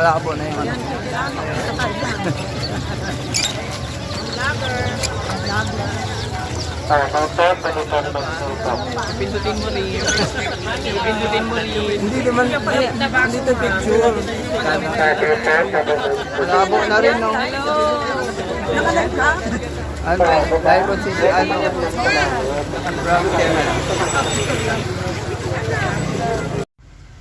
malabo na yung ano. Pindutin mo rin. Pindutin mo rin. Hindi naman, hindi ito picture. Malabo na rin, no? Nakalag ka? Ano, dahil ko si ano, from camera.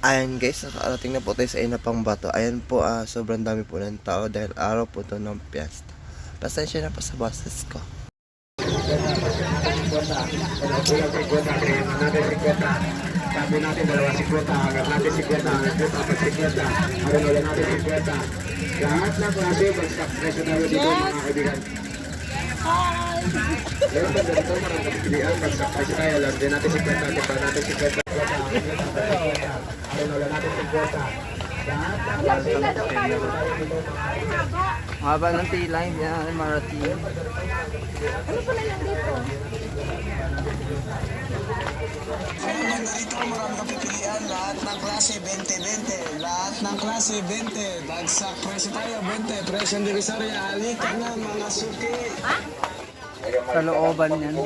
Ayan guys, nakarating na po tayo sa Inapang Bato. Ayan po, sobrang dami po ng tao dahil araw po ito ng piyesta. Pasensya na po sa boses ko. Sabi natin 250, hanggang natin 50, hanggang natin 50, hanggang natin 50. Lahat ng klase, bagsak presyo tayo dito mga kaibigan. Meron ba ganito, maraming pilihan, bagsak presyo tayo, lagyan natin 50, hanggang natin 50. Hanggang natin 50. Haba ng tila, hindi na marating. Ano pala yan dito? Narito marami kang pipilian, lahat ng klase 20-20, lahat ng klase 20, bagsak presyo tayo 20, presyo ng Divisoria, halika na mga suki. Sa looban yan.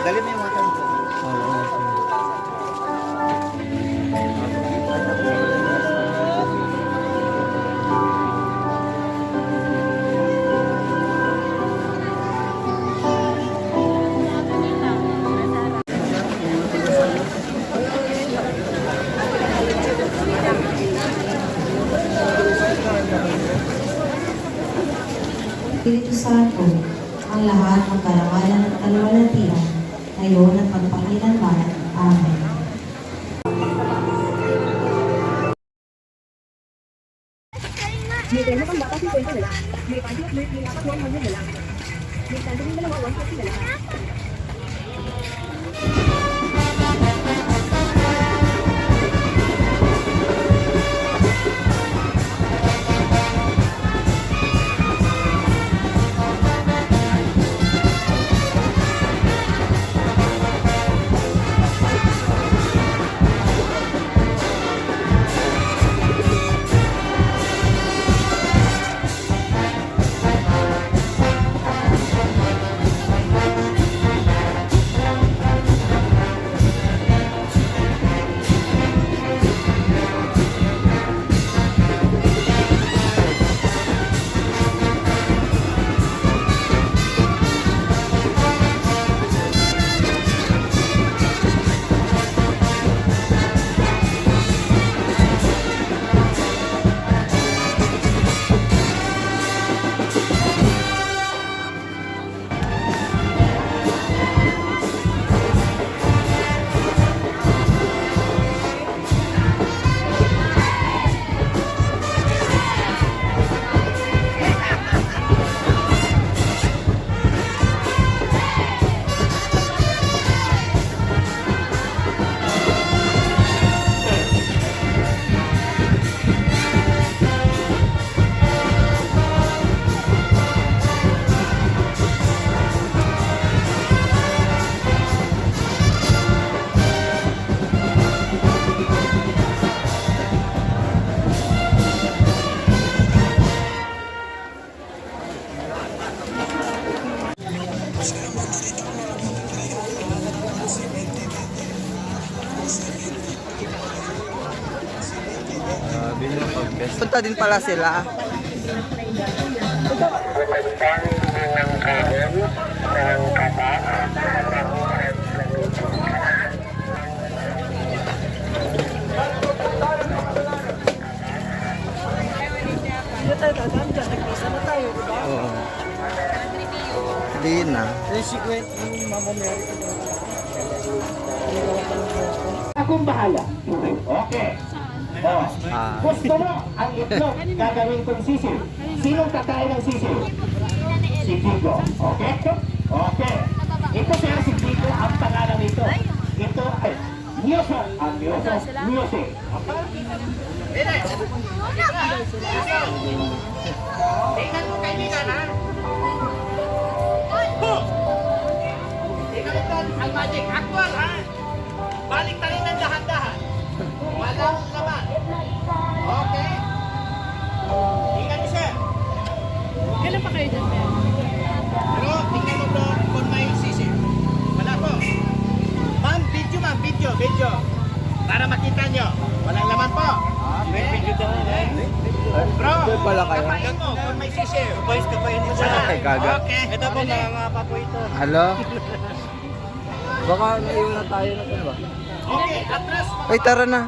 Dali mo yung water mo. Espiritu Santo, ang lahat ng karangalan at kalwalhatian, ngayon at pagpakilanman. Amen. May tayo pang bata 50 na lang. May party at may dapat 100 na lang. May tandem na lang 150 na lang. Punta din pala sila. Dito Lina. Akong bahala. Okay. Oh. Gusto mo ang itlog gagawin kong sisiw. Sinong kakain ng sisiw? Si Tico. Okay? Okay. Ito sir, si Tico ang pangalan nito. Ito ay Myoso. Ang Myoso. Myoso. Okay? Tingnan mo kaibigan ha. Tingnan mo ang magic. Actual ha. Balik tayo ng dahan-dahan. Walang laman. Okay? Tingnan niyo sir. Kailan pa kayo dyan, Mel? Pero tingnan mo to kung may sisi. Wala po. Ma'am, video. Para makita nyo. Walang laman po. May video daw. Bro, pala kayo. kapain mo kung may sisi. Boys, kapain mo Ay, gaga. Okay. Ito po, mga papo ito. Hello? Baka naiwan na tayo na ba? Okay, atras. Ay, tara na.